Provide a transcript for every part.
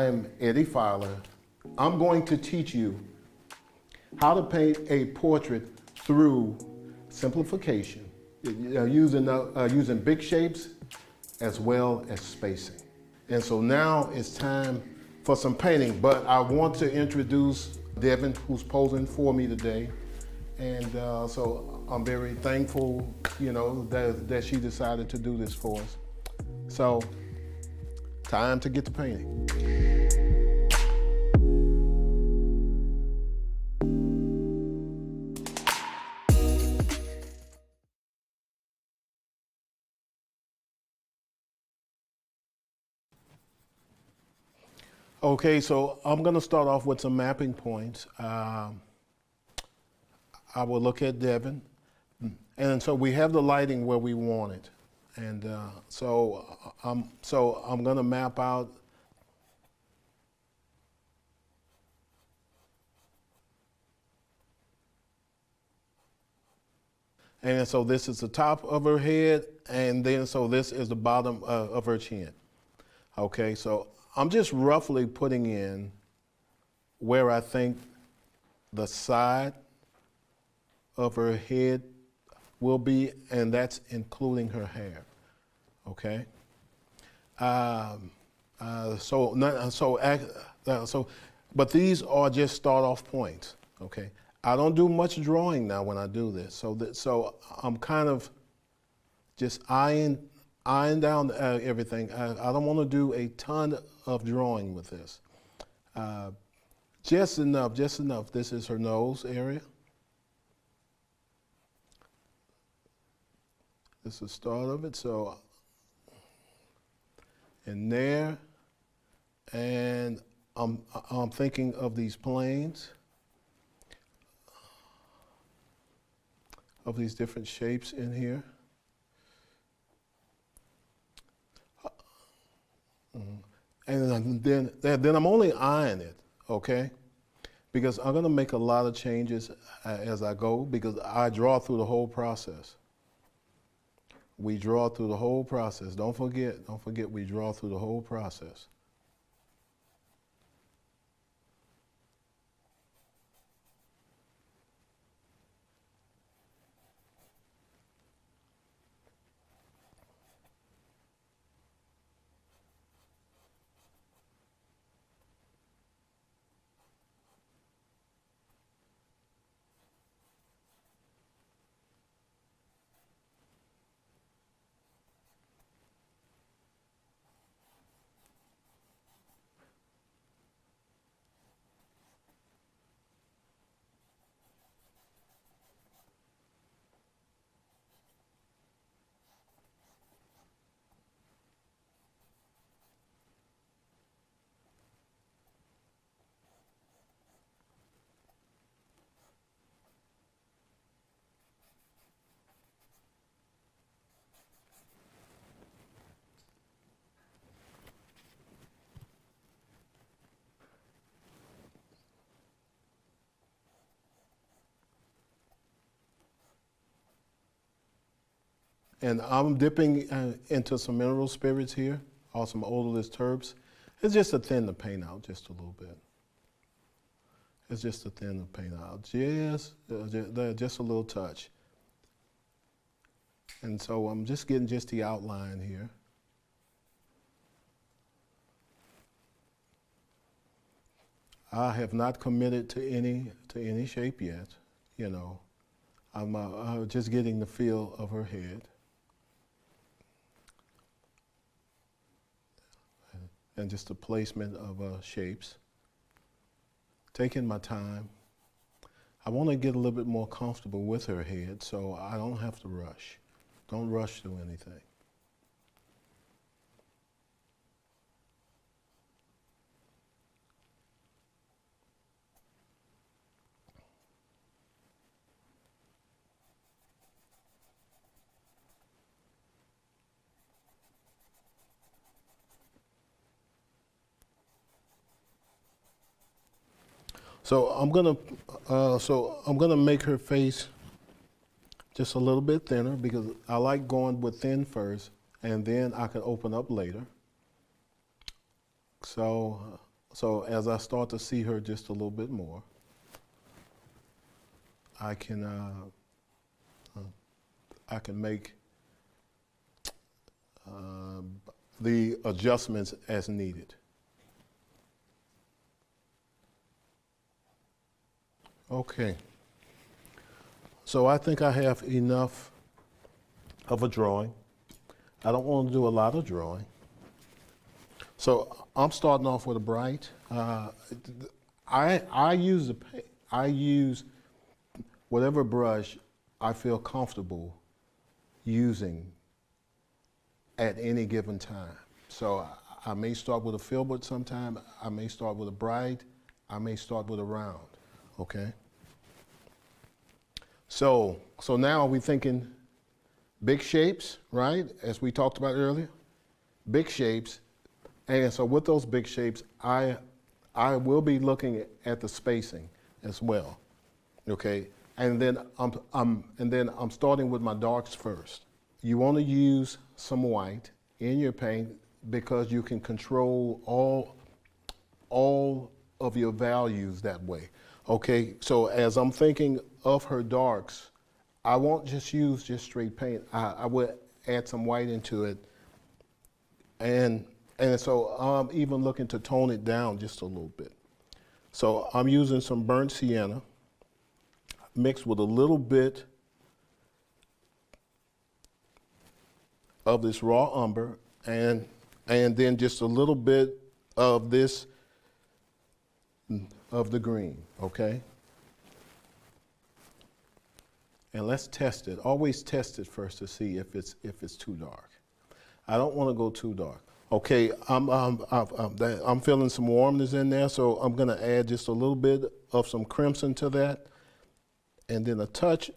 I'm Eddie Fowler. I'm going to teach you how to paint a portrait through simplification, using big shapes as well as spacing. And so now it's time for some painting, but I want to introduce Devin, who's posing for me today. And so I'm very thankful, that she decided to do this for us. So, time to get to painting. Okay, so I'm gonna start off with some mapping points. I will look at Devin, and so we have the lighting where we want it. And so I'm gonna map out. And so this is the top of her head, and then so this is the bottom of her chin. Okay, so I'm just roughly putting in where I think the side of her head will be, and that's including her hair. Okay. But these are just start off points. Okay. I don't do much drawing now when I do this, so I'm kind of just eyeing down everything. I don't want to do a ton of drawing with this. Just enough. This is her nose area. This is the start of it. So, and there, and I'm thinking of these planes, of these different shapes in here. And then I'm only eyeing it, okay? Because I'm gonna make a lot of changes as I go, because I draw through the whole process. We draw through the whole process. Don't forget, we draw through the whole process. And I'm dipping into some mineral spirits here, or some odorless herbs. It's just to thin the paint out just a little bit. It's just to thin the paint out, just a little touch. And so I'm just getting just the outline here. I have not committed to any shape yet, I'm just getting the feel of her head. And just the placement of shapes. Taking my time. I want to get a little bit more comfortable with her head, so I don't have to rush. Don't rush through anything. So I'm gonna make her face just a little bit thinner, because I like going with thin first, and then I can open up later. So So as I start to see her just a little bit more, I can make the adjustments as needed. Okay. So I think I have enough of a drawing. I don't want to do a lot of drawing. So I'm starting off with a bright. I use whatever brush I feel comfortable using at any given time. So I may start with a filbert sometime. I may start with a bright. I may start with a round. Okay. So now we're thinking big shapes, right? As we talked about earlier, big shapes. And so with those big shapes, I will be looking at the spacing as well. Okay. And then I'm starting with my darks first. You want to use some white in your paint because you can control all of your values that way. Okay, so as I'm thinking of her darks, I won't just use just straight paint. I will add some white into it, and so I'm even looking to tone it down just a little bit. So I'm using some burnt sienna mixed with a little bit of this raw umber, and then just a little bit of this of the green, okay? And let's test it. Always test it first to see if it's too dark. I don't want to go too dark. Okay, I'm feeling some warmness in there, so I'm going to add just a little bit of some crimson to that, and then a touch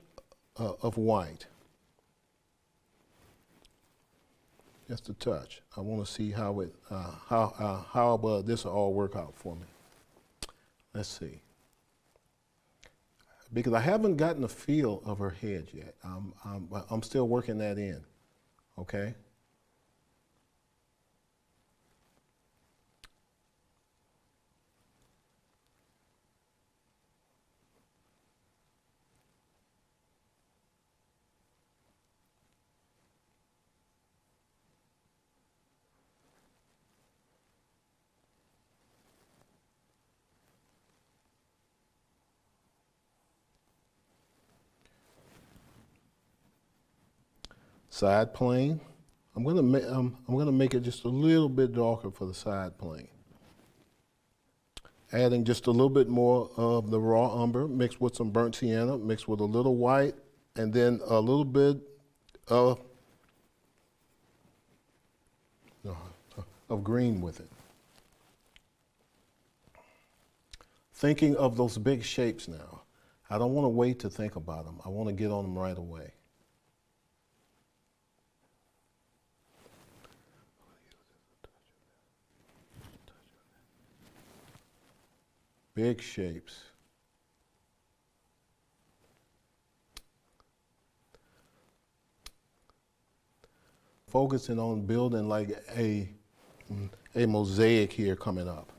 of white. Just a touch. I want to see how this will all work out for me. Let's see. Because I haven't gotten a feel of her head yet. I'm still working that in. Okay. Side plane. I'm gonna make it just a little bit darker for the side plane. Adding just a little bit more of the raw umber mixed with some burnt sienna, mixed with a little white, and then a little bit of green with it. Thinking of those big shapes now. I don't want to wait to think about them. I want to get on them right away. Big shapes. Focusing on building like a mosaic here coming up.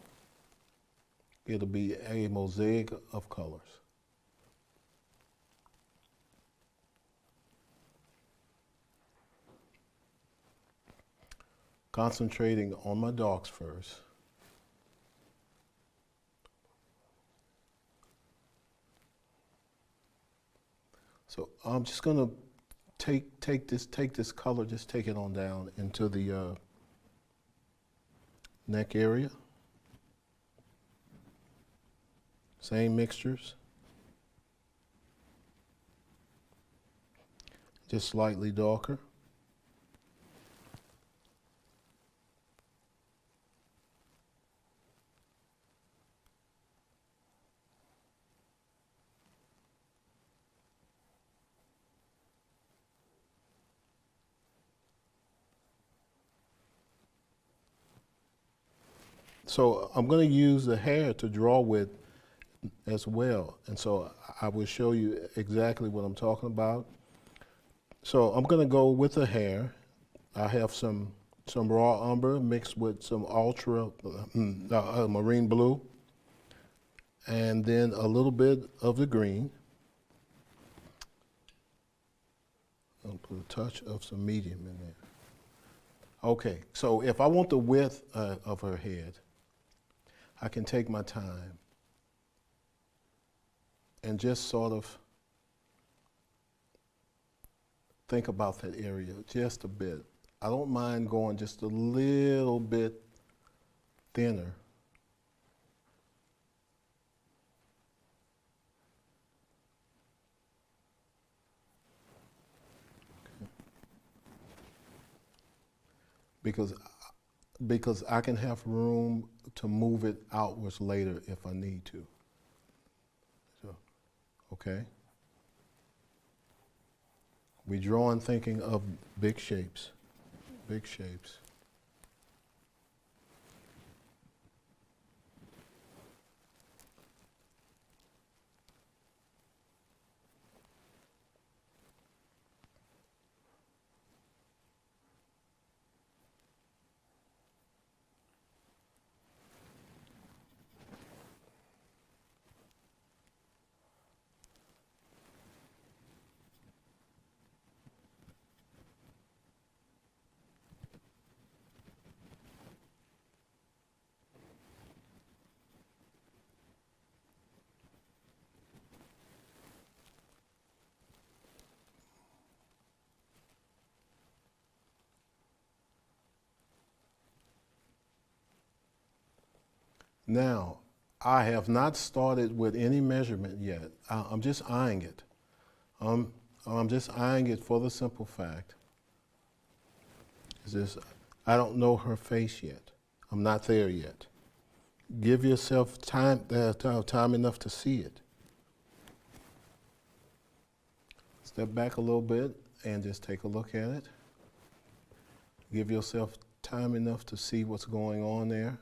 It'll be a mosaic of colors. Concentrating on my darks first. So I'm just gonna take this color, just take it on down into the neck area. Same mixtures. Just slightly darker. So I'm going to use the hair to draw with as well. And so I will show you exactly what I'm talking about. So I'm going to go with the hair. I have some some raw umber mixed with some ultra marine blue, and then a little bit of the green. I'll put a touch of some medium in there. Okay, so if I want the width of her head, I can take my time and just sort of think about that area just a bit. I don't mind going just a little bit thinner. Because I can have room to move it outwards later if I need to. So, okay? We draw on thinking of big shapes, big shapes. Now, I have not started with any measurement yet. I'm just eyeing it. I'm just eyeing it for the simple fact is this, I don't know her face yet. I'm not there yet. Give yourself time enough to see it. Step back a little bit and just take a look at it. Give yourself time enough to see what's going on there.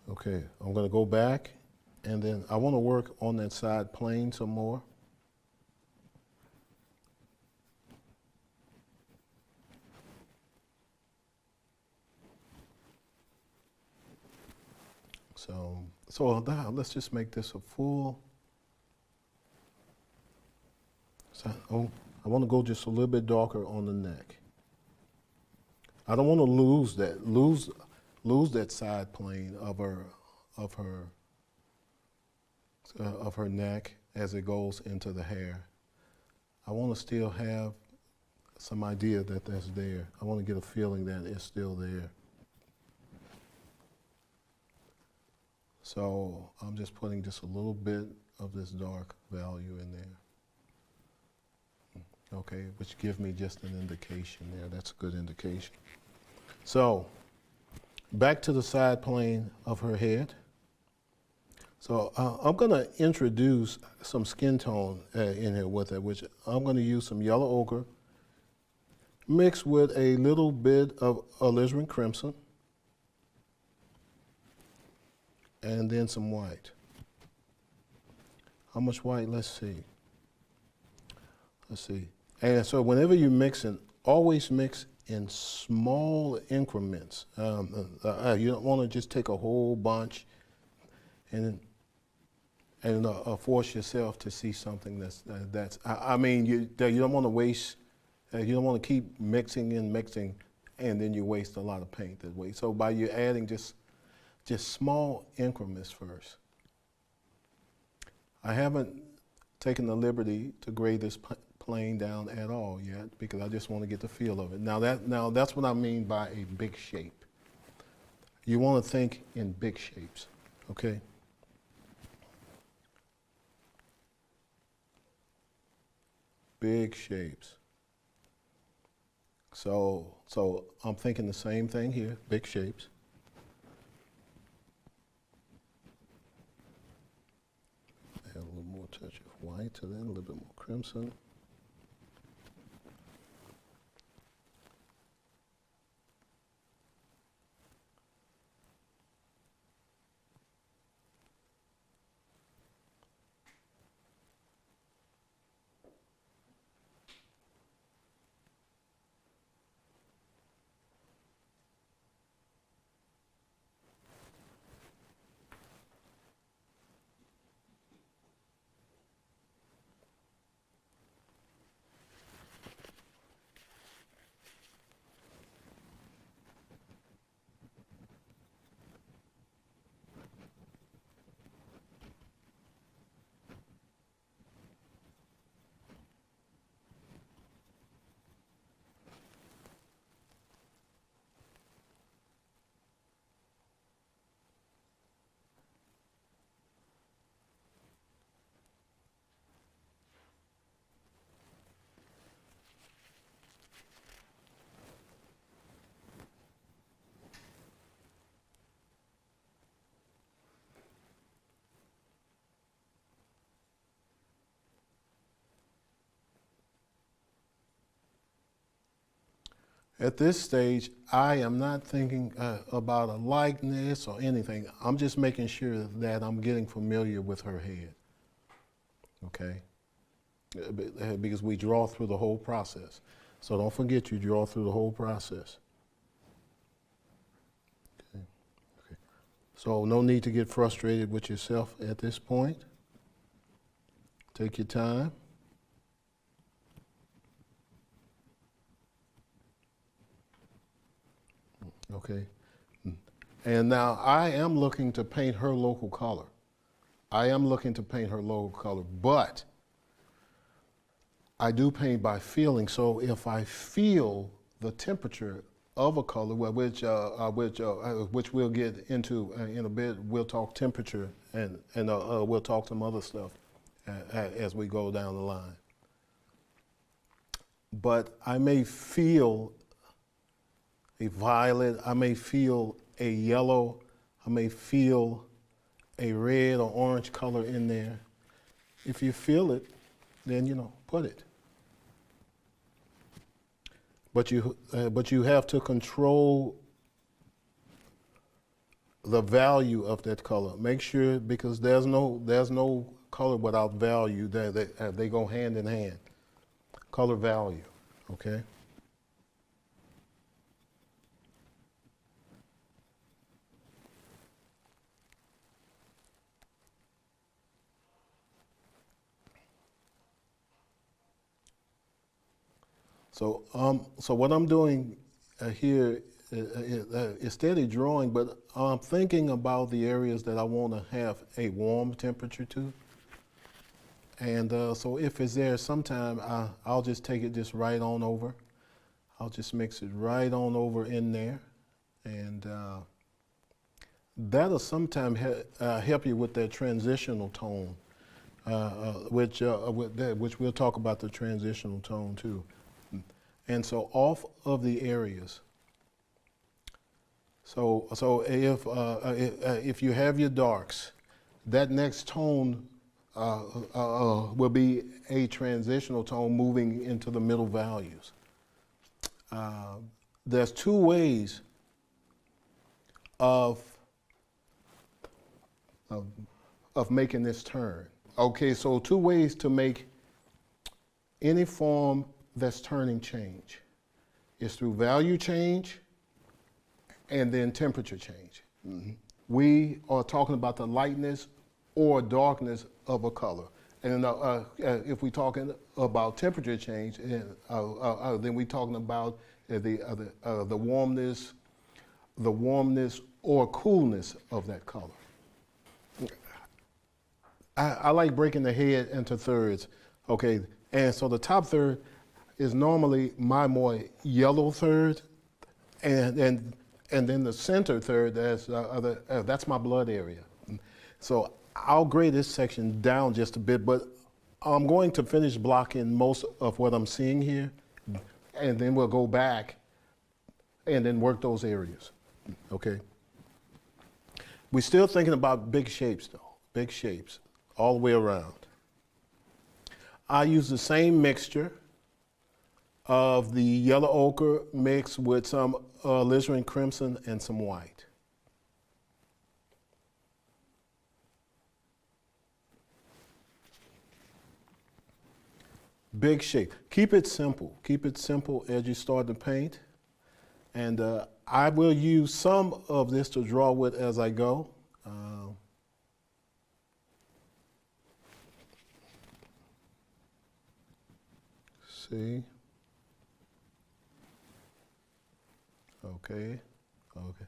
Okay, I'm going to go back, and then I want to work on that side plane some more. So now let's just make this a full. I want to go just a little bit darker on the neck. I don't want to lose that side plane of her neck as it goes into the hair. I want to still have some idea that that's there. I want to get a feeling that it's still there. So I'm just putting just a little bit of this dark value in there. Okay, which give me just an indication there. That's a good indication. So back to the side plane of her head. So I'm going to introduce some skin tone in here with it, which I'm going to use some yellow ochre mixed with a little bit of alizarin crimson and then some white. How much white? Let's see. Let's see. And so whenever you're mixing, always mix in small increments. You don't want to just take a whole bunch and force yourself to see something that's. I mean, you don't want to waste. You don't want to keep mixing and mixing, and then you waste a lot of paint that way. So by you adding just small increments first. I haven't taken the liberty to grade this plane down at all yet because I just want to get the feel of it. Now that's what I mean by a big shape. You want to think in big shapes, okay? Big shapes. So I'm thinking the same thing here, big shapes. touch of white to that, a little bit more crimson. At this stage, I am not thinking about a likeness or anything. I'm just making sure that I'm getting familiar with her head, okay? Because we draw through the whole process. So don't forget you draw through the whole process. Okay. Okay. So no need to get frustrated with yourself at this point. Take your time. Okay. And now I am looking to paint her local color. I am looking to paint her local color, but I do paint by feeling. So if I feel the temperature of a color, which we'll get into in a bit, we'll talk temperature and we'll talk some other stuff as we go down the line. But I may feel a violet, I may feel a yellow, I may feel a red or orange color in there. If you feel it, then put it. But you have to control the value of that color. Make sure, because there's no color without value. They go hand in hand. Color value, okay? So what I'm doing here is steady drawing, but I'm thinking about the areas that I want to have a warm temperature to. And so if it's there sometime, I'll just take it just right on over. I'll just mix it right on over in there. And that'll sometimes help you with that transitional tone, which we'll talk about the transitional tone too. And so off of the areas. So if you have your darks, that next tone will be a transitional tone moving into the middle values. There's two ways of making this turn. Okay, so two ways to make any form that's turning change. It's through value change and then temperature change. Mm-hmm. We are talking about the lightness or darkness of a color. And if we're talking about temperature change, then we're talking about the warmness or coolness of that color. I like breaking the head into thirds. Okay, and so the top third is normally my more yellow third, and then the center third, that's my blood area. So I'll grade this section down just a bit, but I'm going to finish blocking most of what I'm seeing here, and then we'll go back and then work those areas, okay? We're still thinking about big shapes though, big shapes all the way around. I use the same mixture of the yellow ochre mixed with some alizarin crimson and some white. Big shape. Keep it simple. Keep it simple as you start to paint. And I will use some of this to draw with as I go. See? Okay, okay.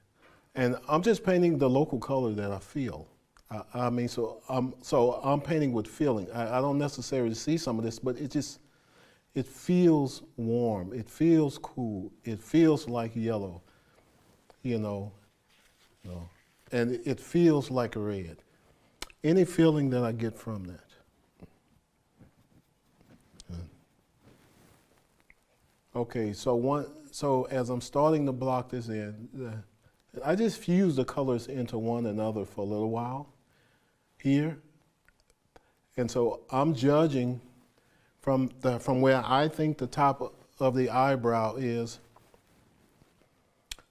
And I'm just painting the local color that I feel. I mean, so I'm painting with feeling. I don't necessarily see some of this, but it feels warm. It feels cool. It feels like yellow, you know, and it feels like red. Any feeling that I get from that. Okay, so as I'm starting to block this in, I just fuse the colors into one another for a little while here. And so I'm judging from where I think the top of the eyebrow is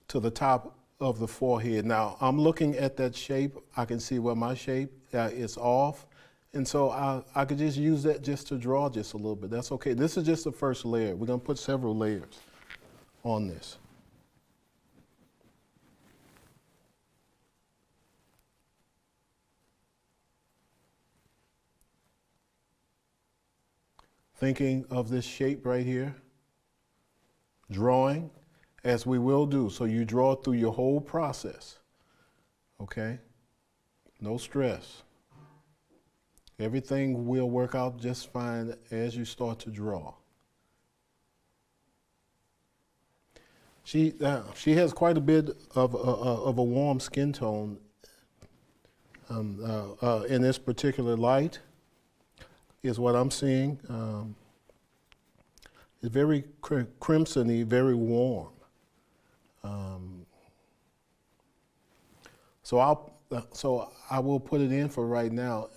to the top of the forehead. Now, I'm looking at that shape. I can see where my shape is off. And so I could just use that just to draw just a little bit. That's okay. This is just the first layer. We're going to put several layers on this. Thinking of this shape right here, drawing, as we will do. So you draw through your whole process, okay? No stress. Everything will work out just fine as you start to draw. She has quite a bit of a warm skin tone in this particular light, is what I'm seeing. It's very crimsony, very warm. So I will put it in for right now,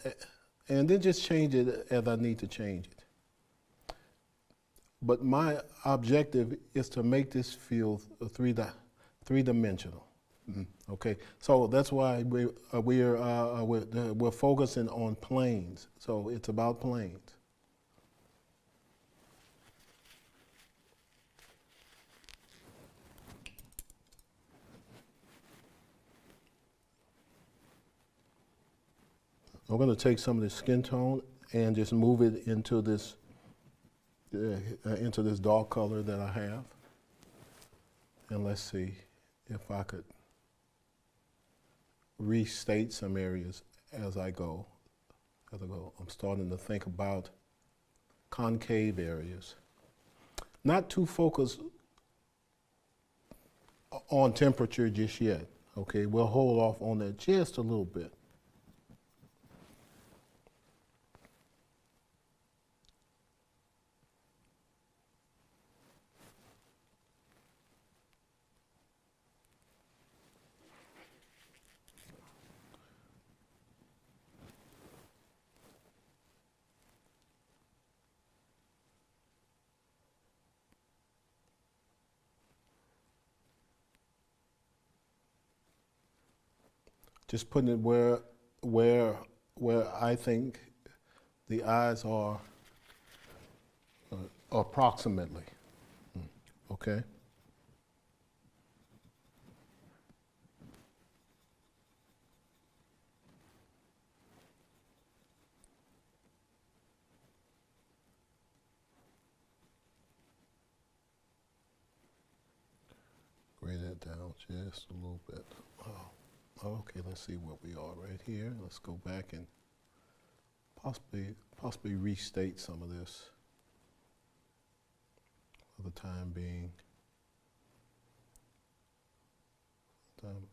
and then just change it as I need to change it. But my objective is to make this feel three-dimensional. Okay, so that's why we're focusing on planes. So it's about planes. I'm going to take some of the skin tone and just move it into this dark color that I have. And let's see if I could restate some areas as I go. I'm starting to think about concave areas. Not too focused on temperature just yet. Okay, we'll hold off on that just a little bit. Just putting it where I think the eyes are approximately. Okay. Grade that down just a little bit. Okay, let's see what we are right here. Let's go back and possibly restate some of this for the time being.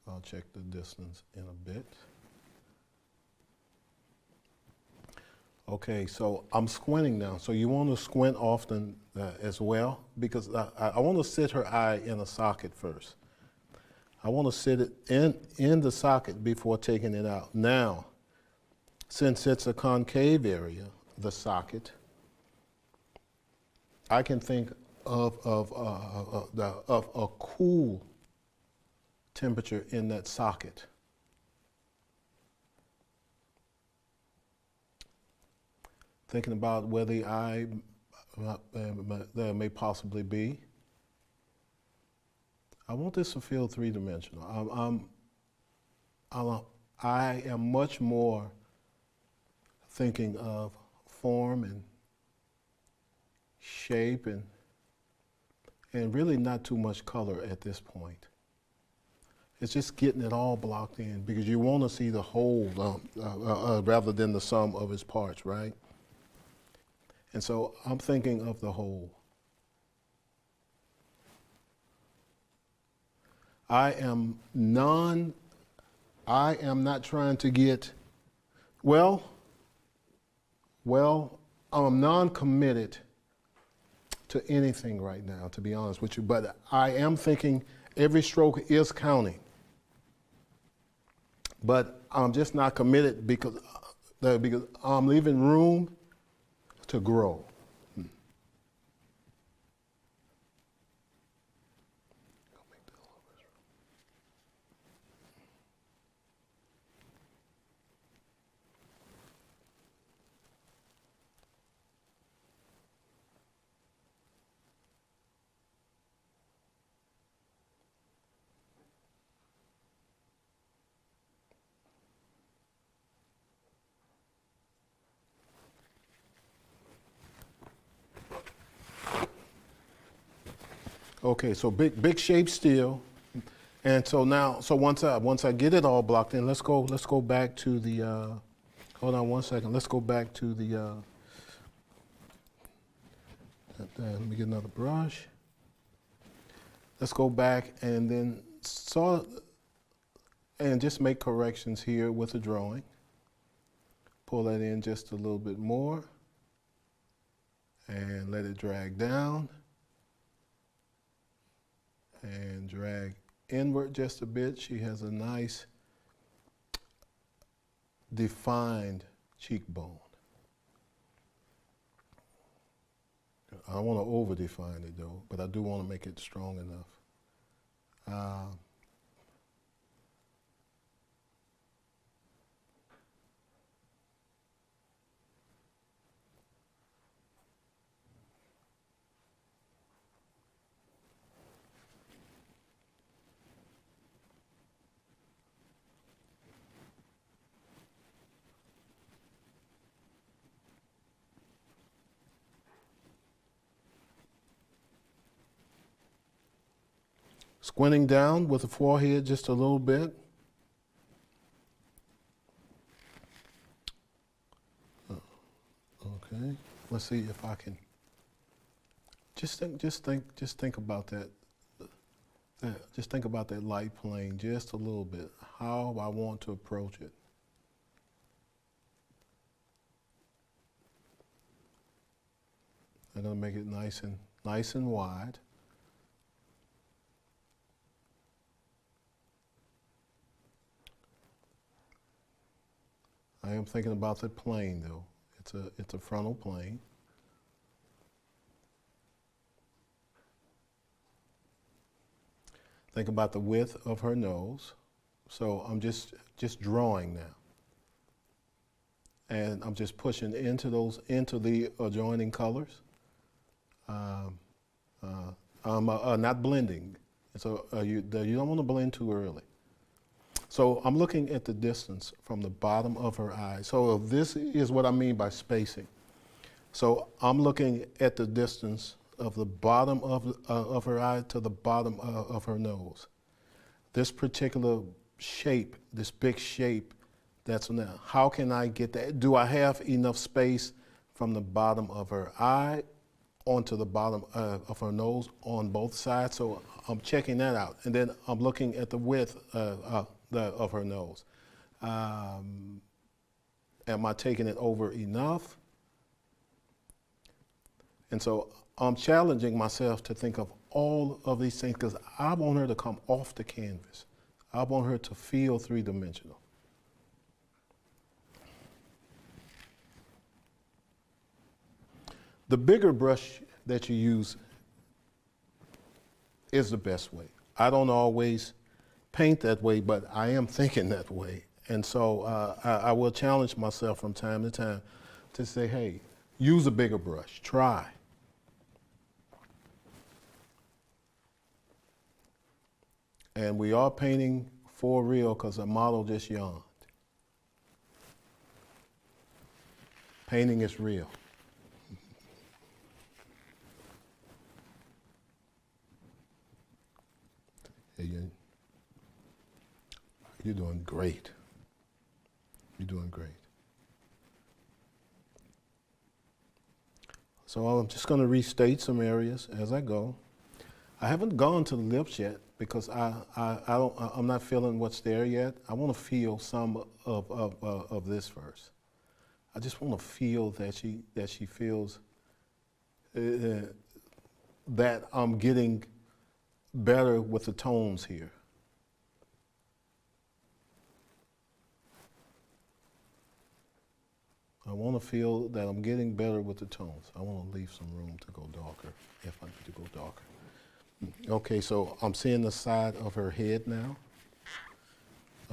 I'll check the distance in a bit. Okay, so I'm squinting now. So you want to squint often as well, because I want to sit her eye in a socket first. I want to sit it in the socket before taking it out. Now, since it's a concave area, the socket, I can think of a cool temperature in that socket. Thinking about where the eye there may possibly be. I want this to feel three-dimensional. I am much more thinking of form and shape and really not too much color at this point. It's just getting it all blocked in because you want to see the whole rather than the sum of its parts, right? And so I'm thinking of the whole. I am not trying to get, I'm non-committed to anything right now, to be honest with you, but I am thinking every stroke is counting. But I'm just not committed because I'm leaving room to grow. Okay, so big shape still, and so now, once I get it all blocked in, let's go back to the. Hold on one second. Let's go back to the. Let me get another brush. Let's go back and then and just make corrections here with the drawing. Pull that in just a little bit more, and let it drag down. And drag inward just a bit. She has a nice defined cheekbone. I don't want to over-define it though, but I do want to make it strong enough. Squinting down with the forehead just a little bit. Okay, let's see if I can. Just think about that. Just think about that light plane just a little bit. How I want to approach it. I'm gonna make it nice and wide. I am thinking about the plane though. It's a frontal plane. Think about the width of her nose. So I'm just drawing now. And I'm just pushing into the adjoining colors. I'm not blending. So you don't want to blend too early. So I'm looking at the distance from the bottom of her eye. So this is what I mean by spacing. So I'm looking at the distance of the bottom of her eye to the bottom of her nose. This particular shape, this big shape that's on there, how can I get that? Do I have enough space from the bottom of her eye onto the bottom of her nose on both sides? So I'm checking that out. And then I'm looking at the width of her nose. Am I taking it over enough? And so I'm challenging myself to think of all of these things because I want her to come off the canvas. I want her to feel three-dimensional. The bigger brush that you use is the best way. I don't always paint that way, but I am thinking that way. And so I will challenge myself from time to time to say, hey, use a bigger brush, try. And we are painting for real because the model just yawned. Painting is real. You're doing great. You're doing great. So I'm just going to restate some areas as I go. I haven't gone to the lips yet because I'm not feeling what's there yet. I want to feel some of this first. I just want to feel that she feels that I'm getting better with the tones here. I want to feel that I'm getting better with the tones. I want to leave some room to go darker, if I need to go darker. Okay, so I'm seeing the side of her head now.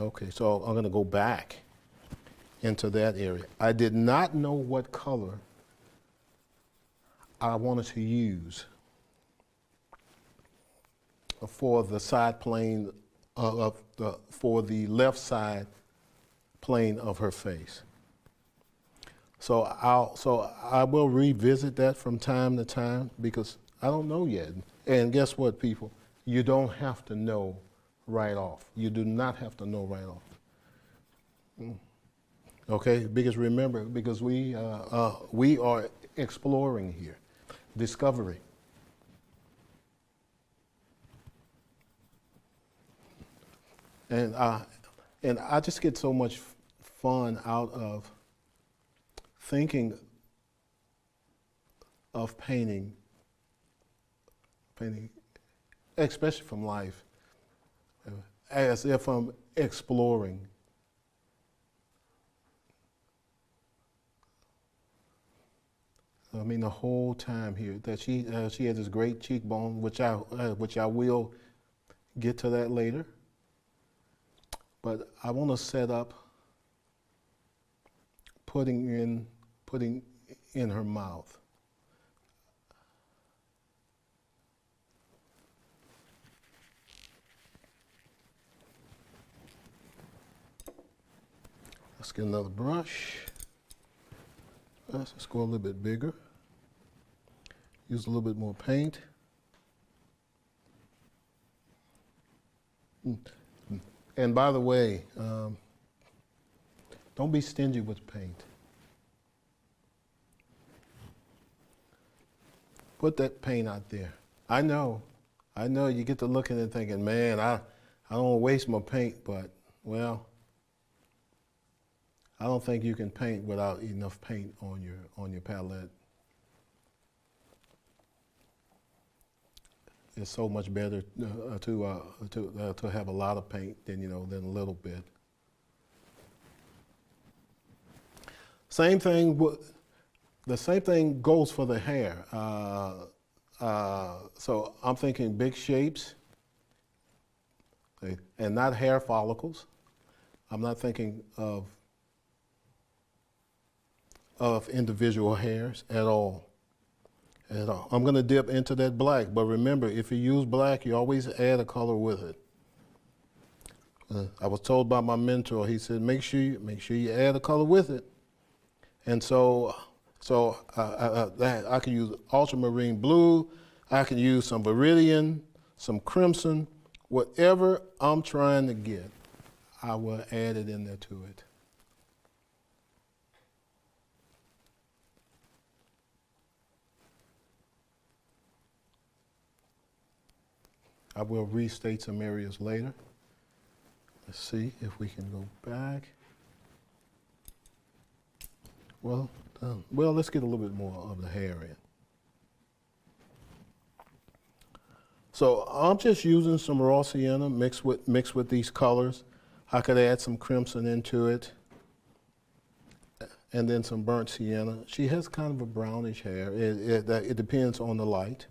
Okay, so I'm going to go back into that area. I did not know what color I wanted to use for the side plane for the left side plane of her face. So I will revisit that from time to time because I don't know yet. And guess what, people? You don't have to know right off. You do not have to know right off. Okay, because remember, because we are exploring here, discovery. And I just get so much fun out of thinking of painting, especially from life, as if I'm exploring. I mean, the whole time here that she had this great cheekbone, which I will get to that later. But I want to set up putting in her mouth. Let's get another brush. Let's go a little bit bigger. Use a little bit more paint. And by the way, don't be stingy with paint. Put that paint out there. I know you get to looking and thinking, man, I don't want to waste my paint, but, well, I don't think you can paint without enough paint on your palette. It's so much better to have a lot of paint than a little bit. Same thing. The same thing goes for the hair. So I'm thinking big shapes, and not hair follicles. I'm not thinking of individual hairs at all. I'm going to dip into that black, but remember, if you use black, you always add a color with it. I was told by my mentor, he said, make sure you add a color with it. And so I can use ultramarine blue, I can use some viridian, some crimson, whatever I'm trying to get, I will add it in there to it. I will restate some areas later. Let's see if we can go back. Well, let's get a little bit more of the hair in. So I'm just using some raw sienna mixed with these colors. I could add some crimson into it. and then some burnt sienna. She has kind of a brownish hair. It depends on the light.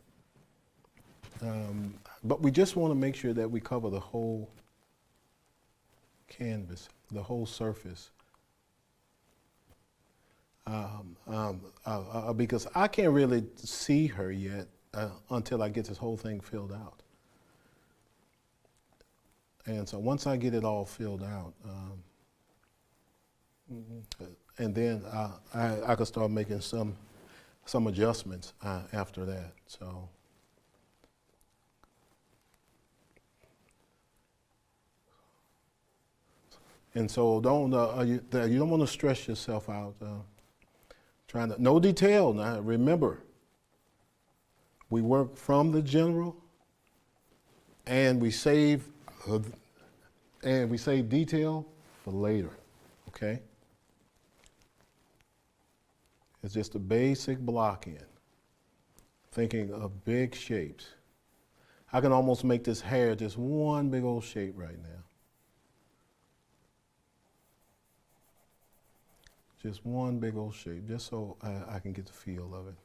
But we just want to make sure that we cover the whole canvas, the whole surface. Because I can't really see her yet until I get this whole thing filled out. And so once I get it all filled out, and then I could start making some adjustments after that. So. And so you don't want to stress yourself out. Trying to, no detail now. Remember, we work from the general, and we save detail for later. Okay. It's just a basic block-in. Thinking of big shapes. I can almost make this hair just one big old shape right now. Just one big old shape, just so I can get the feel of it.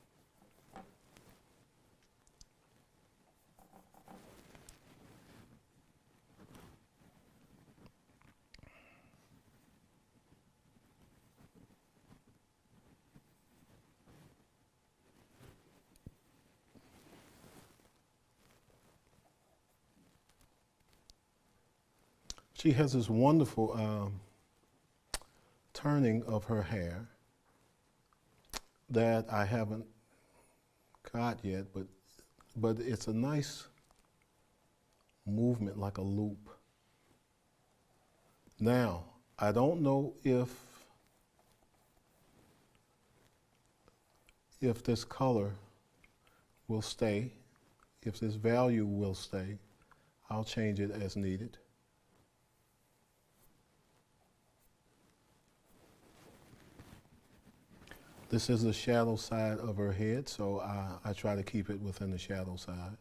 She has this wonderful turning of her hair that I haven't got yet, but it's a nice movement, like a loop. Now, I don't know if this color will stay, if this value will stay. I'll change it as needed. This is the shadow side of her head, so I try to keep it within the shadow side.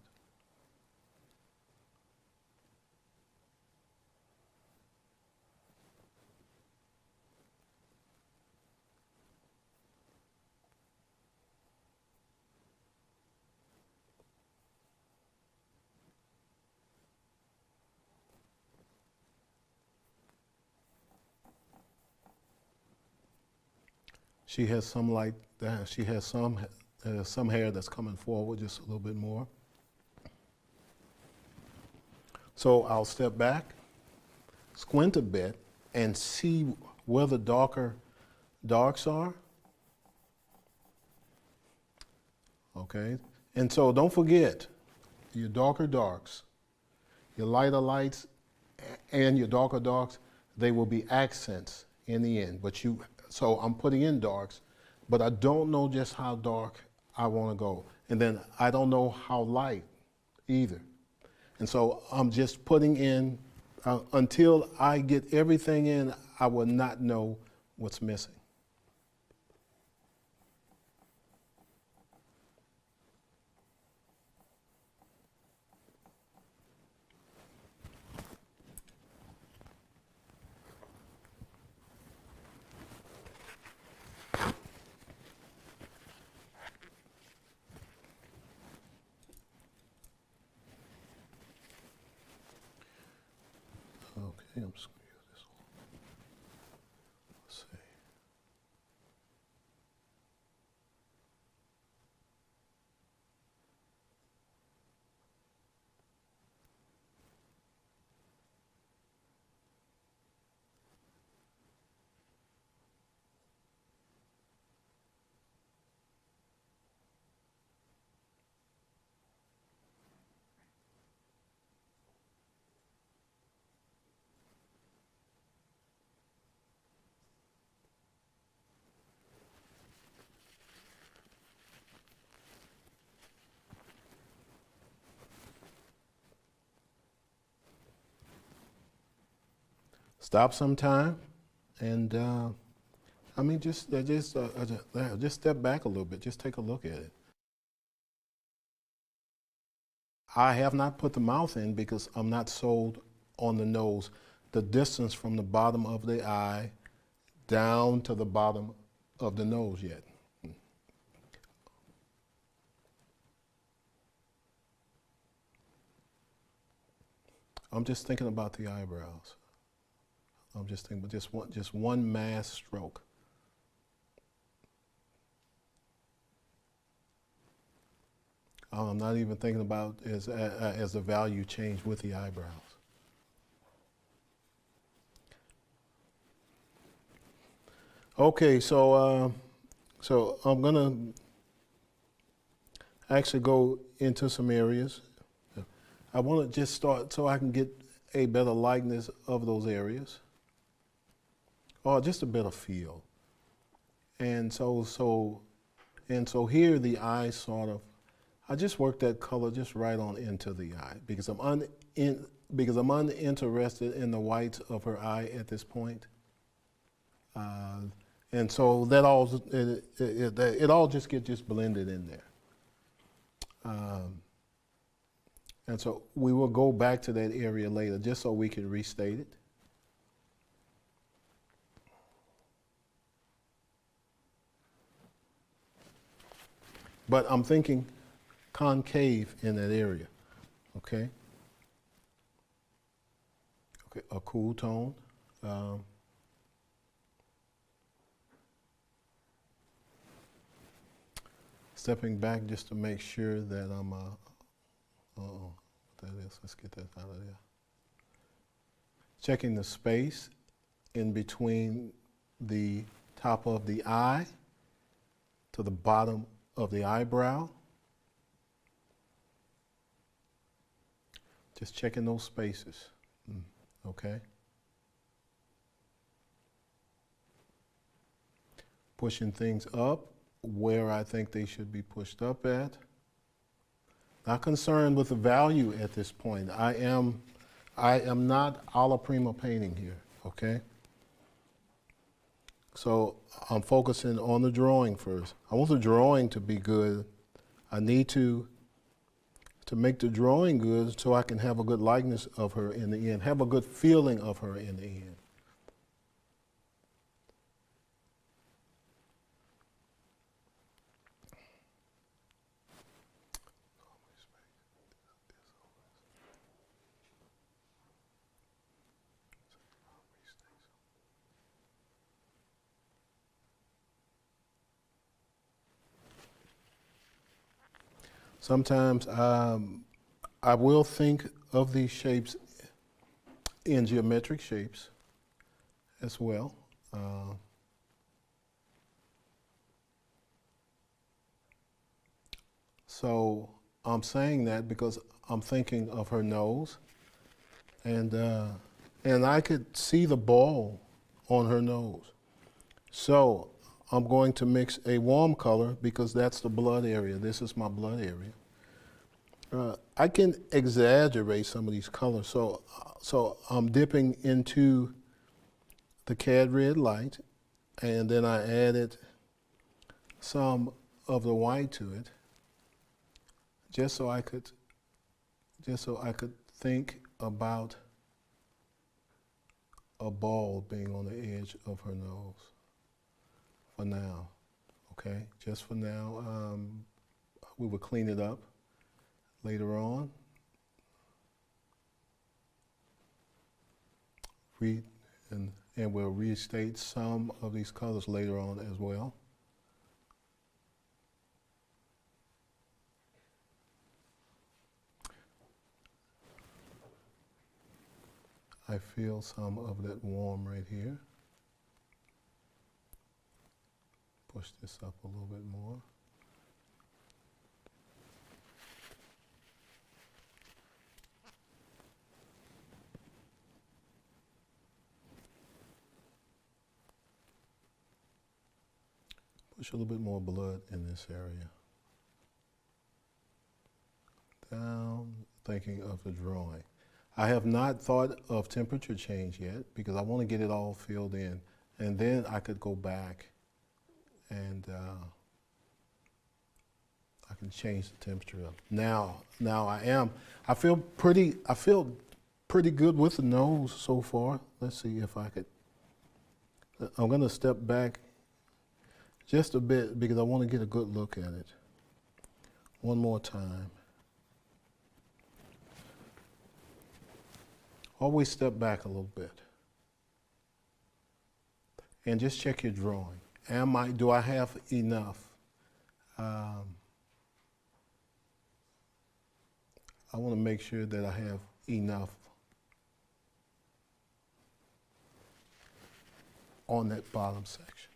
She has some like that. She has some hair that's coming forward just a little bit more. So I'll step back, squint a bit, and see where the darks are. Okay, and so don't forget your darker darks, your lighter lights, and your darker darks. They will be accents in the end, but so I'm putting in darks, but I don't know just how dark I want to go. And then I don't know how light either. And so I'm just putting in, until I get everything in, I will not know what's missing. Okay, I'm just going to use this one. Let's see. Stop sometime, and just step back a little bit. Just take a look at it. I have not put the mouth in because I'm not sold on the nose. The distance from the bottom of the eye down to the bottom of the nose yet. I'm just thinking about the eyebrows. I'm just thinking about just one mass stroke. I'm not even thinking about as the value change with the eyebrows. Okay, so I'm gonna actually go into some areas. I want to just start so I can get a better likeness of those areas, or just a better feel. And so here the eye sort of, I just work that color just right on into the eye because I'm uninterested in the whites of her eye at this point. And so that all it all just gets just blended in there. And so we will go back to that area later just so we can restate it. But I'm thinking concave in that area, okay? Okay, a cool tone. Stepping back just to make sure that I'm, what that is, let's get that out of there. Checking the space in between the top of the eye to the bottom of the eyebrow. Just checking those spaces, okay? Pushing things up where I think they should be pushed up at. Not concerned with the value at this point. I am not alla prima painting here, okay? So I'm focusing on the drawing first. I want the drawing to be good. I need to make the drawing good so I can have a good likeness of her in the end, have a good feeling of her in the end. Sometimes I will think of these shapes in geometric shapes as well. So I'm saying that because I'm thinking of her nose, and I could see the ball on her nose. So I'm going to mix a warm color because that's the blood area. This is my blood area. I can exaggerate some of these colors. So I'm dipping into the cad red light, and then I added some of the white to it, just so I could think about a ball being on the edge of her nose. For now, okay? Just for now. We will clean it up later on. And we'll restate some of these colors later on as well. I feel some of that warm right here. Push this up a little bit more. Push a little bit more blood in this area. Down, thinking of the drawing. I have not thought of temperature change yet because I want to get it all filled in. And then I could go back and I can change the temperature up. Now I feel pretty good with the nose so far. Let's see if I could, I'm gonna step back Just a bit, because I want to get a good look at it. One more time. Always step back a little bit. And just check your drawing. Do I have enough? I want to make sure that I have enough on that bottom section.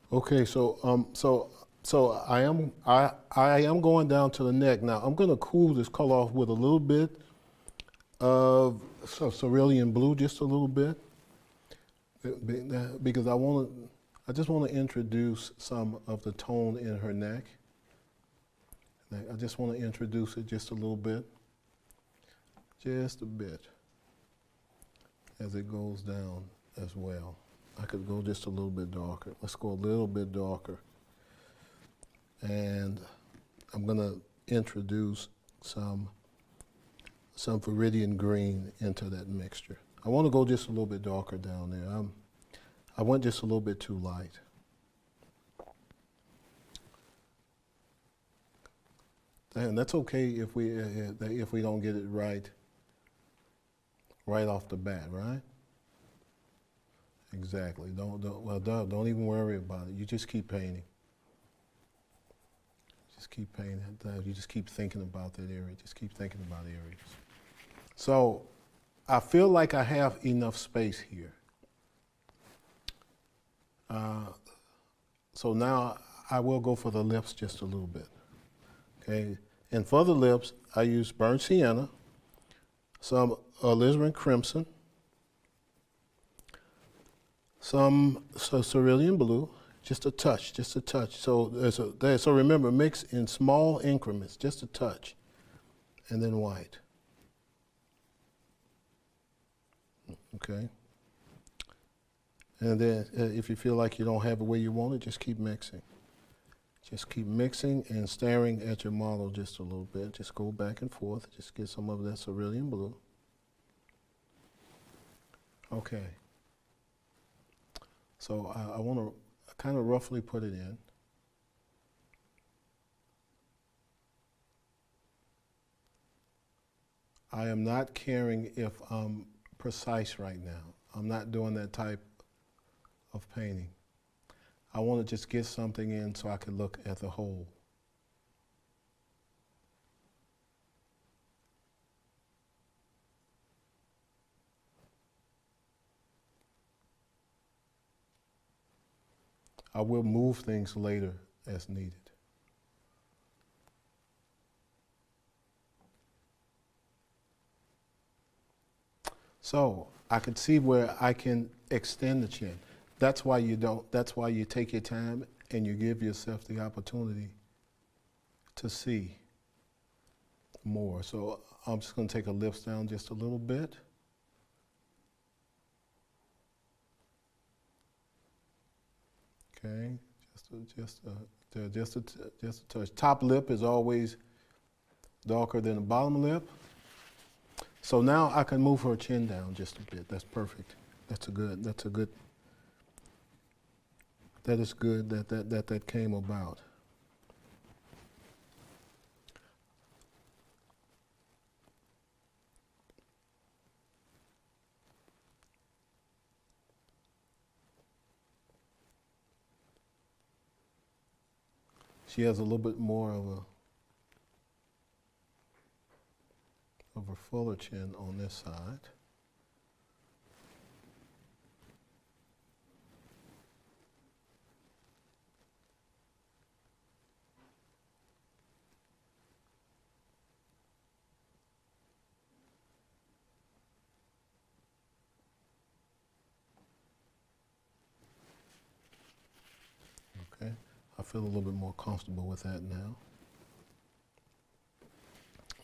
Okay, so I am going down to the neck now. I'm going to cool this color off with a little bit of cerulean blue, just a little bit, because I just want to introduce some of the tone in her neck. I just want to introduce it just a little bit, just a bit, as it goes down as well. I could go just a little bit darker. Let's go a little bit darker. And I'm going to introduce some viridian green into that mixture. I want to go just a little bit darker down there. I went just a little bit too light. And that's okay if we don't get it right off the bat, right? Exactly. Don't even worry about it. You just keep painting. Just keep painting. You just keep thinking about that area. Just keep thinking about areas. So I feel like I have enough space here. So now I will go for the lips just a little bit. Okay. And for the lips, I use burnt sienna, some alizarin crimson, some cerulean blue, just a touch. So remember, mix in small increments, just a touch, and then white. Okay. And then if you feel like you don't have it where you want it, just keep mixing. Just keep mixing and staring at your model just a little bit. Just go back and forth. Just get some of that cerulean blue. Okay. So I want to kind of roughly put it in. I am not caring if I'm precise right now. I'm not doing that type of painting. I want to just get something in so I can look at the whole. I will move things later as needed. So I can see where I can extend the chin. That's why you take your time and you give yourself the opportunity to see more. So I'm just going to take a lips down just a little bit. Okay, just a touch. Top lip is always darker than the bottom lip. So now I can move her chin down just a bit. That's perfect. That is good that came about. She has a little bit more of a fuller chin on this side. feel a little bit more comfortable with that now.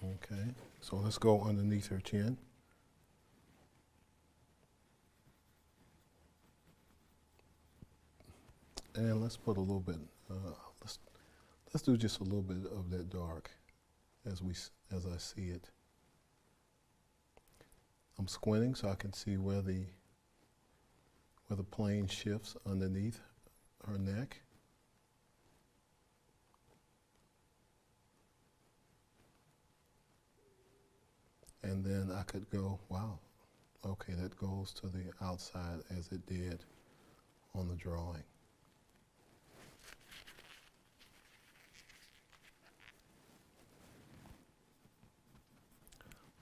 Okay, so let's go underneath her chin. And let's put a little bit, let's do just a little bit of that dark as I see it. I'm squinting so I can see where the plane shifts underneath her neck. And then I could go, wow, okay, that goes to the outside as it did on the drawing.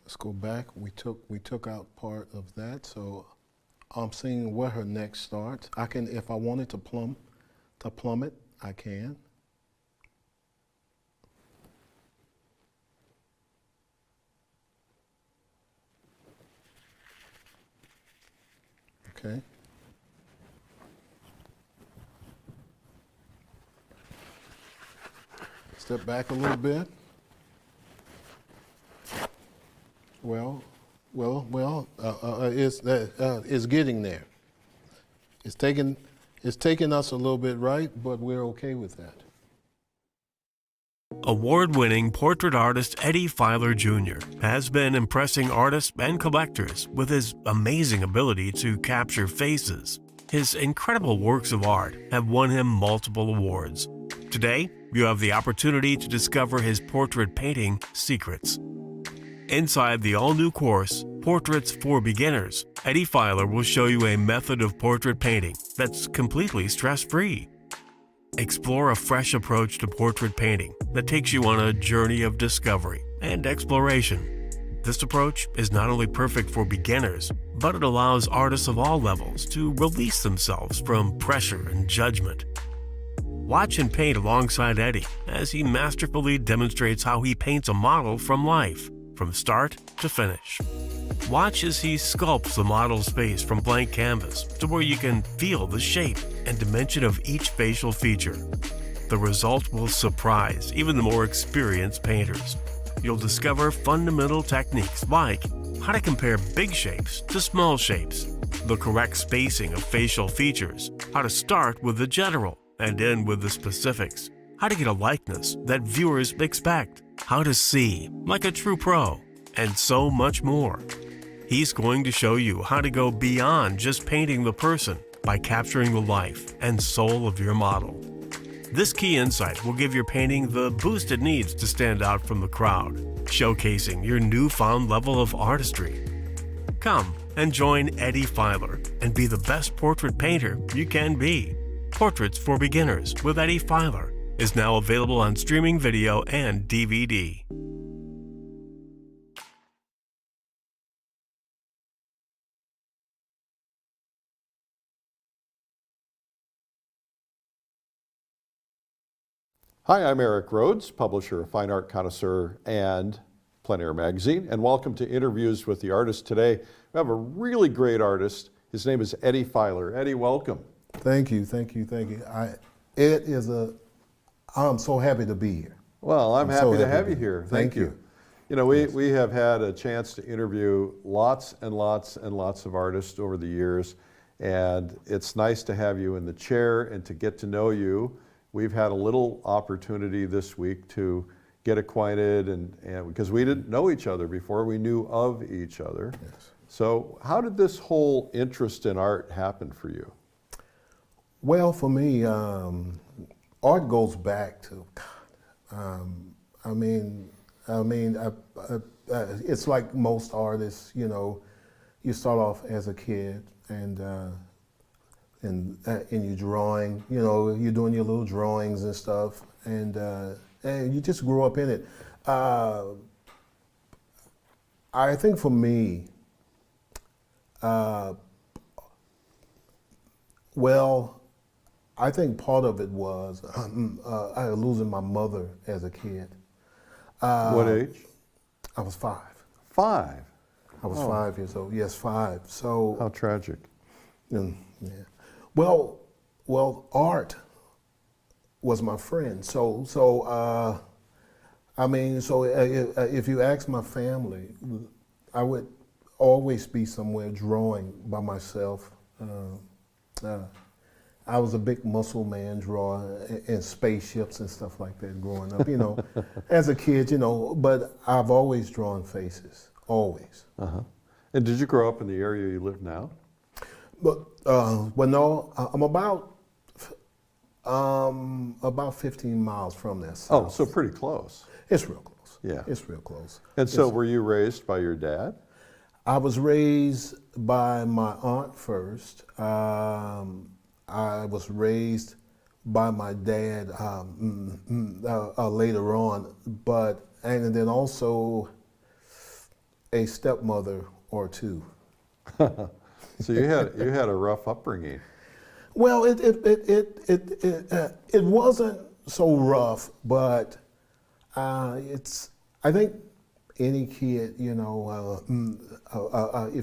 Let's go back. We took out part of that, so I'm seeing where her neck starts. I can, if I wanted to plumb it, I can. Okay. Step back a little bit. It's getting there. It's taking us a little bit, right? But we're okay with that. Award-winning portrait artist Eddie Filer Jr. has been impressing artists and collectors with his amazing ability to capture faces. His incredible works of art have won him multiple awards. Today, you have the opportunity to discover his portrait painting secrets. Inside the all-new course, Portraits for Beginners, Eddie Filer will show you a method of portrait painting that's completely stress-free. Explore a fresh approach to portrait painting that takes you on a journey of discovery and exploration. This approach is not only perfect for beginners, but it allows artists of all levels to release themselves from pressure and judgment. Watch and paint alongside Eddie as he masterfully demonstrates how he paints a model from life, from start to finish. Watch as he sculpts the model's face from blank canvas to where you can feel the shape and dimension of each facial feature. The result will surprise even the more experienced painters. You'll discover fundamental techniques like how to compare big shapes to small shapes, the correct spacing of facial features, how to start with the general and end with the specifics, how to get a likeness that viewers expect, how to see like a true pro, and so much more. He's going to show you how to go beyond just painting the person by capturing the life and soul of your model. This key insight will give your painting the boost it needs to stand out from the crowd, showcasing your newfound level of artistry. Come and join Eddie Filer and be the best portrait painter you can be. Portraits for Beginners with Eddie Filer is now available on streaming video and DVD. Hi, I'm Eric Rhodes, publisher of Fine Art Connoisseur and Plein Air Magazine, and welcome to Interviews with the Artist. Today, we have a really great artist. His name is Eddie Filer. Eddie, welcome. Thank you. I'm so happy to be here. Well, I'm happy to have you here. Thank you. You know, we have had a chance to interview lots and lots and lots of artists over the years, and it's nice to have you in the chair and to get to know you. We've had a little opportunity this week to get acquainted and because we didn't know each other before, we knew of each other. Yes. So how did this whole interest in art happen for you? Well, for me, art goes back to, it's like most artists, you know, you start off as a kid and you're drawing, you know, you're doing your little drawings and stuff, and you just grow up in it. I think for me, I think part of it was I was losing my mother as a kid. What age? I was 5. 5? I was 5 years old. Yes, 5. So how tragic. Yeah. Well, art was my friend. If you ask my family, I would always be somewhere drawing by myself. I was a big muscle man drawer in spaceships and stuff like that growing up, as a kid, but I've always drawn faces, always. Uh-huh. And did you grow up in the area you live now? But, no, I'm about 15 miles from there. Oh, so pretty close. It's real close. Yeah. It's real close. And so were you raised by your dad? I was raised by my aunt first. I was raised by my dad later on, and then also a stepmother or two. So you had a rough upbringing. Well, it wasn't so rough, but I think any kid, if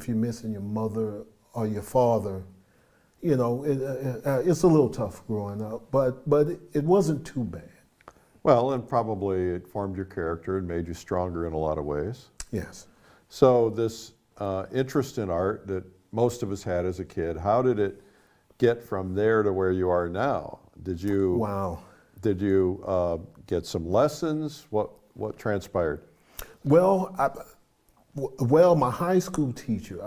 you're missing your mother or your father, it's a little tough growing up, but it wasn't too bad. Well, and probably it formed your character and made you stronger in a lot of ways. Yes. So this interest in art that most of us had as a kid, how did it get from there to where you are now? Did you Wow. Did you get some lessons? What transpired? Well, my high school teacher,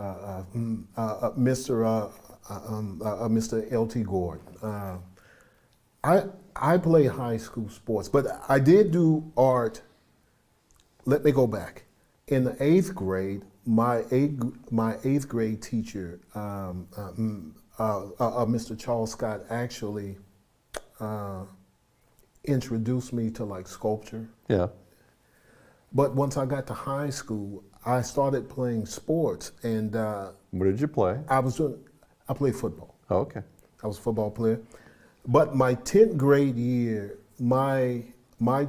Mr. L.T. Gordon. I played high school sports, but I did do art. Let me go back. In the 8th grade, my eighth grade teacher, Mr. Charles Scott, actually introduced me to like sculpture. Yeah. But once I got to high school, I started playing sports, and What did you play? I played football. Oh, okay. I was a football player. But my 10th grade year, my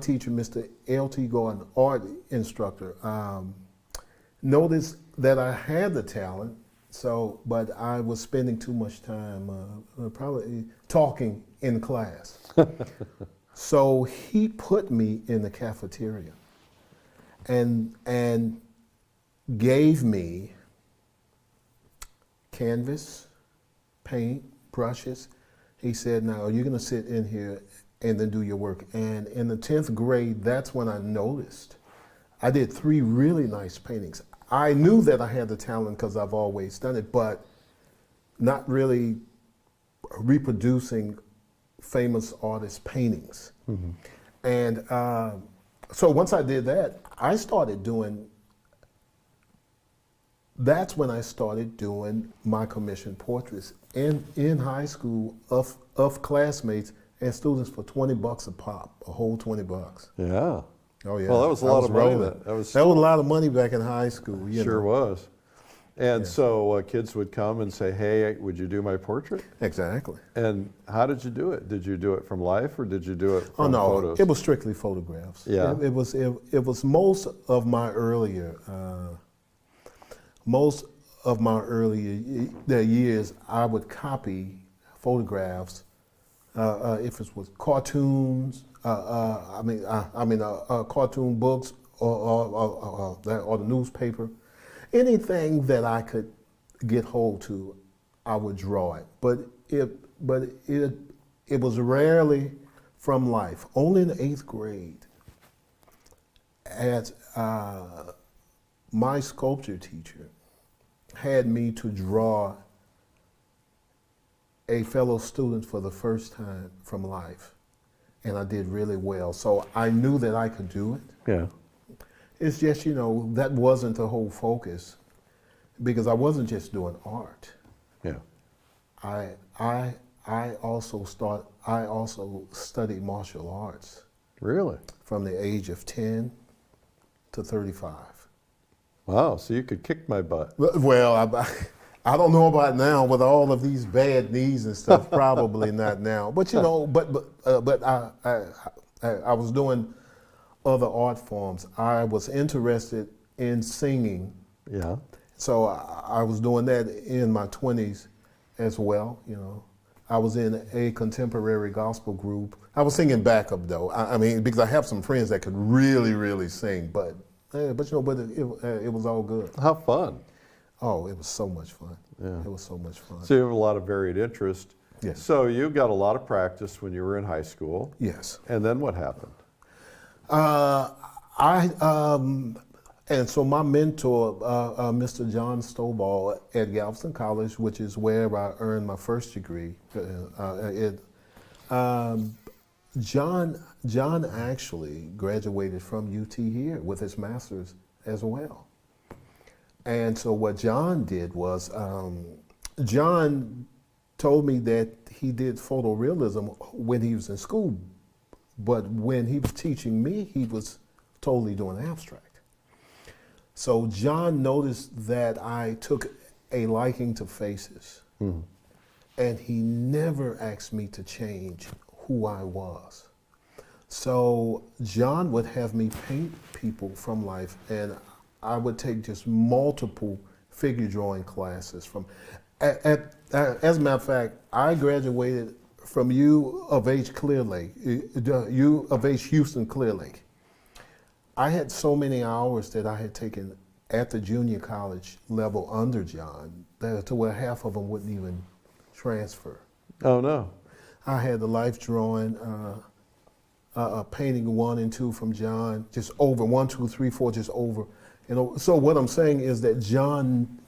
teacher, Mr. L.T. Gordon, art instructor, noticed that I had the talent, but I was spending too much time probably talking in class. So he put me in the cafeteria and gave me canvas, paint, brushes. He said, now you're gonna sit in here and then do your work. And in the 10th grade, that's when I noticed. I did 3 really nice paintings. I knew that I had the talent because I've always done it, but not really reproducing famous artists' paintings. Mm-hmm. And so once I did that, that's when I started doing my commissioned portraits in high school of classmates and students for $20 a pop, a whole $20. Yeah. Oh yeah. Well, that was a lot of money. rolling. That was a lot of money back in high school. sure was. And Yeah. so kids would come and say, "Hey, would you do my portrait?" Exactly. And how did you do it? Did you do it from life, or did you do it from Oh no, photos? it was strictly photographs. Yeah. It was most of my earlier years. I would copy photographs if it was cartoons. Cartoon books or the newspaper. Anything that I could get hold to, I would draw it. But it was rarely from life. Only in the 8th grade, as my sculpture teacher had me to draw a fellow student for the first time from life. And I did really well. So I knew that I could do it. Yeah. It's just, that wasn't the whole focus, because I wasn't just doing art. Yeah. I also studied martial arts Really? from the age of 10 to 35. Wow. So you could kick my butt. Well, I don't know about now with all of these bad knees and stuff. Probably not now. But I was doing other art forms. I was interested in singing, Yeah. so I was doing that in my 20s as well. I was in a contemporary gospel group. I was singing backup though. I mean, because I have some friends that could really, really sing, but you know, but it was all good. How fun. Oh, it was so much fun. Yeah. It was so much fun. So you have a lot of varied interest. Yes. So you got a lot of practice when you were in high school. Yes. And then what happened? And so my mentor, Mr. John Stovall at Galveston College, which is where I earned my first degree, John actually graduated from UT here with his master's as well. And so what John did was, John told me that he did photorealism when he was in school, but when he was teaching me, he was totally doing abstract. So John noticed that I took a liking to faces, and he never asked me to change who I was. So John would have me paint people from life, and I would take just multiple figure drawing classes from. As a matter of fact, I graduated from U of H Clear Lake, U of H Houston Clear Lake. I had so many hours that I had taken at the junior college level under John to where half of them wouldn't even transfer. Oh, no. I had the life drawing, painting 1 and 2 from John, just over 1, 2, 3, 4, just over. You know, so what I'm saying is that John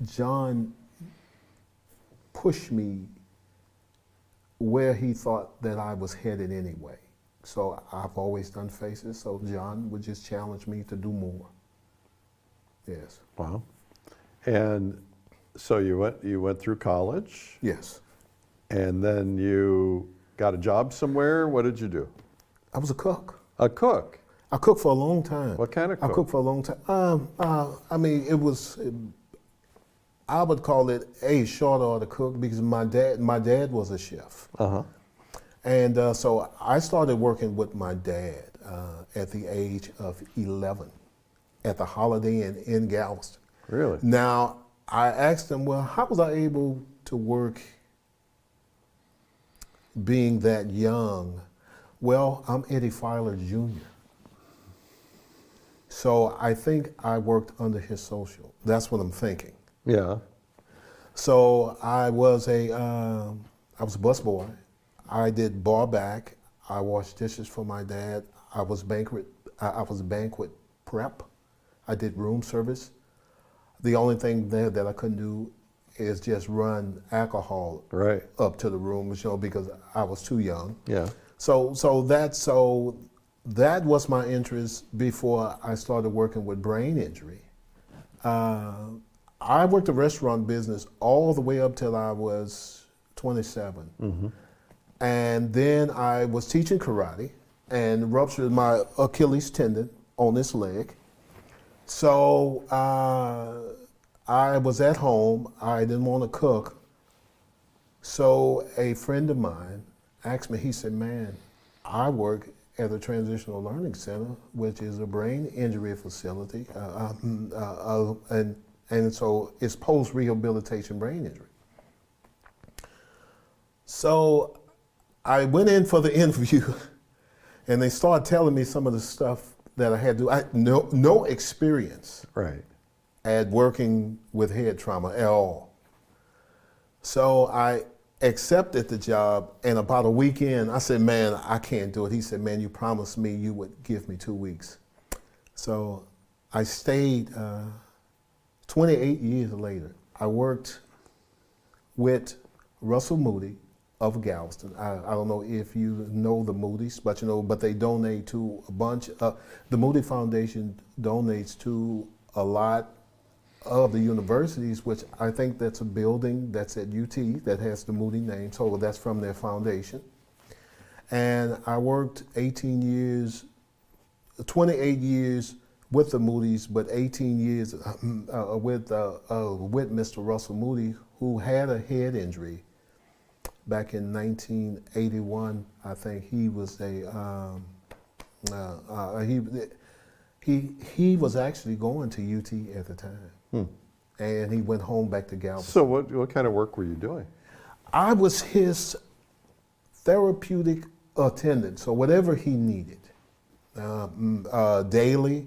pushed me where he thought that I was headed anyway. So I've always done faces, so John would just challenge me to do more. Yes. Wow. And so you went through college, Yes. and then you got a job somewhere. What did you do? I was a cook. A cook. I cooked for a long time. What kind of cook? I cooked for a long time. I mean, I would call it a short order cook because my dad was a chef. Uh-huh. And so I started working with my dad at the age of 11 at the Holiday Inn in Galveston. Really? Now, I asked him, well, how was I able to work being that young? Well, I'm Eddie Filer Jr. So I think I worked under his social. That's what I'm thinking. Yeah. So I was a busboy. I did bar back. I washed dishes for my dad. I was banquet prep. I did room service. The only thing there that I couldn't do is just run alcohol Right. up to the room, you know, because I was too young. Yeah. So that was my interest before I started working with brain injury. I worked the restaurant business all the way up till I was 27. Mm-hmm. And then I was teaching karate and ruptured my Achilles tendon on this leg. So I was at home. I didn't want to cook. So a friend of mine asked me, he said, man, I work at the Transitional Learning Center, which is a brain injury facility. And so it's post-rehabilitation brain injury. So I went in for the interview and they started telling me some of the stuff that I had to do. I had no experience Right. at working with head trauma at all. So I accepted the job, and about a week in, I said, man, I can't do it. He said, man, you promised me you would give me 2 weeks. So I stayed 28 years later. I worked with Russell Moody of Galveston. I don't know if you know the Moody's, but you know, but they donate to a bunch. The Moody Foundation donates to a lot of the universities, which I think that's a building that's at UT that has the Moody name, so that's from their foundation. And I worked 28 years with the Moody's, but 18 years with Mr. Russell Moody, who had a head injury back in 1981. I think he was he was actually going to UT at the time. And he went home back to Galveston. So what kind of work were you doing? I was his therapeutic attendant. So whatever he needed, daily,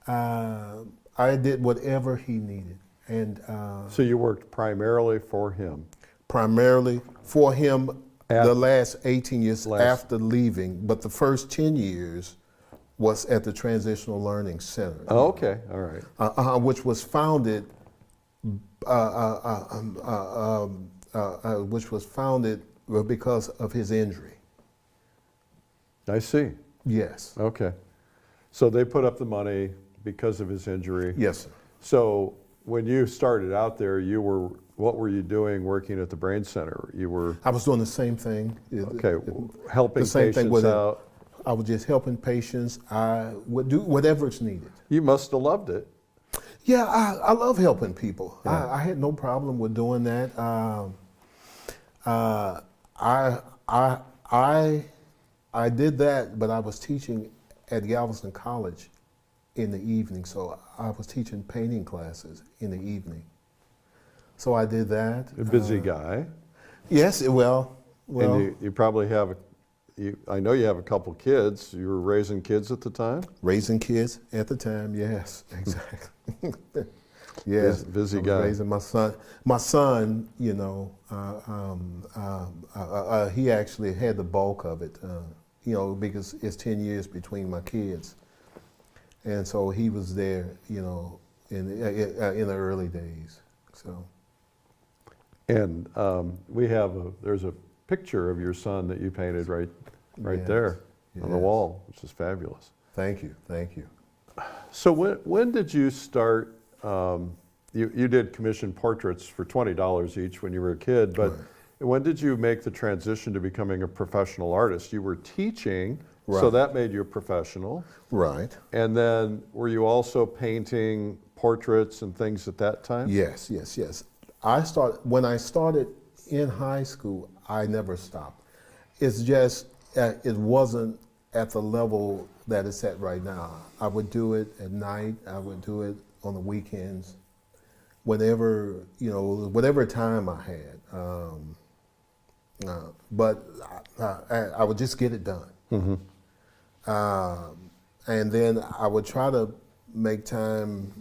I did whatever he needed. And So you worked primarily for him? primarily for him At- the last 18 years Last- after leaving, but the first 10 years was at the Transitional Learning Center, Oh, okay, all right. which was founded, because of his injury. I see. Yes. Okay. So they put up the money because of his injury. Yes, sir. So when you started out there, what were you doing working at the Brain Center? You were, I was doing the same thing. okay, helping The same thing patients with it. out. I was just helping patients. I would do whatever is needed. You must have loved it. Yeah, I love helping people. I had no problem with doing that. I did that, but I was teaching at Galveston College in the evening, so I was teaching painting classes in the evening. So I did that. A busy guy. Yes, well, And you probably have, I know you have a couple kids. You were raising kids at the time? raising kids at the time. Yes, exactly. Yes, Busy I was guy. raising my son. My son, he actually had the bulk of it, because it's 10 years between my kids, and so he was there, in the early days. So. And there's a picture of your son that you painted right Yes, there on the yes. wall, which is fabulous. Thank you, thank you. So when did you start, you did commission portraits for $20 each when you were a kid, but Right. when did you make the transition to becoming a professional artist? You were teaching, so Right. that made you a professional. Right. And then were you also painting portraits and things at that time? Yes, yes, yes. When I started in high school, I never stopped. It's just, it wasn't at the level that it's at right now. I would do it at night, I would do it on the weekends, whatever time I had. But I would just get it done. And then I would try to make time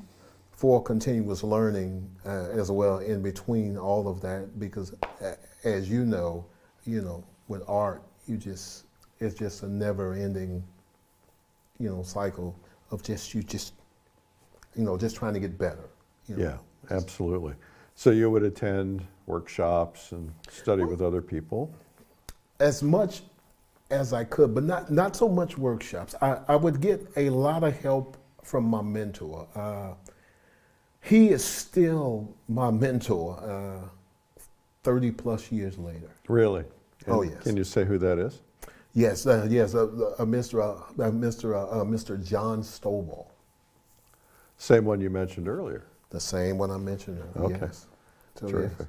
for continuous learning as well in between all of that, because as you know, with art, it's just a never-ending, cycle of just trying to get better. Yeah, absolutely. So you would attend workshops and study with other people? As much as I could, but not so much workshops. I would get a lot of help from my mentor. He is still my mentor 30 plus years later. Really? Oh, And yes. Can you say who that is? Yes, Mr. John Stovall, Same one you mentioned earlier. the same one I mentioned earlier. Okay. Yes. So, Terrific. yes.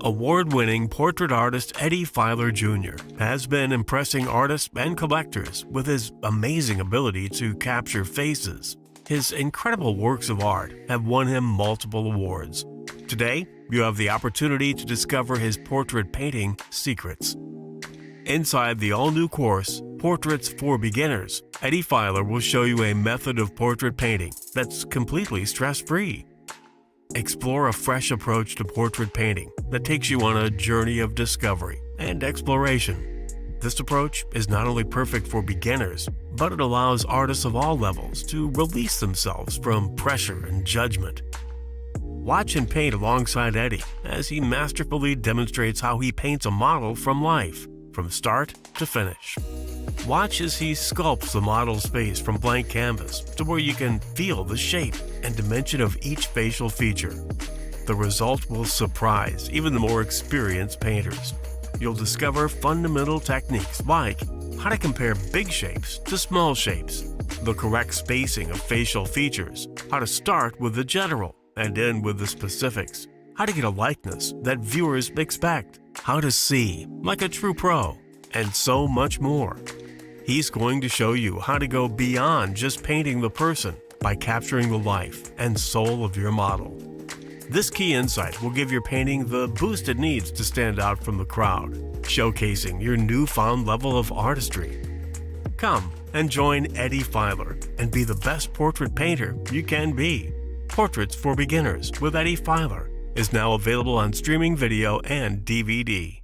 Award-winning portrait artist Eddie Filer Jr. has been impressing artists and collectors with his amazing ability to capture faces. His incredible works of art have won him multiple awards. Today, you have the opportunity to discover his portrait painting secrets. Inside the all-new course, Portraits for Beginners, Eddie Filer will show you a method of portrait painting that's completely stress-free. Explore a fresh approach to portrait painting that takes you on a journey of discovery and exploration. This approach is not only perfect for beginners, but it allows artists of all levels to release themselves from pressure and judgment. Watch and paint alongside Eddie as he masterfully demonstrates how he paints a model from life, from start to finish. Watch as he sculpts the model's face from blank canvas to where you can feel the shape and dimension of each facial feature. The result will surprise even the more experienced painters. You'll discover fundamental techniques like how to compare big shapes to small shapes, the correct spacing of facial features, how to start with the general and end with the specifics, how to get a likeness that viewers expect, how to see like a true pro, and so much more. He's going to show you how to go beyond just painting the person by capturing the life and soul of your model. This key insight will give your painting the boost it needs to stand out from the crowd. showcasing your newfound level of artistry. Come and join Eddie Filer and be the best portrait painter you can be. Portraits for Beginners with Eddie Filer is now available on streaming video and DVD.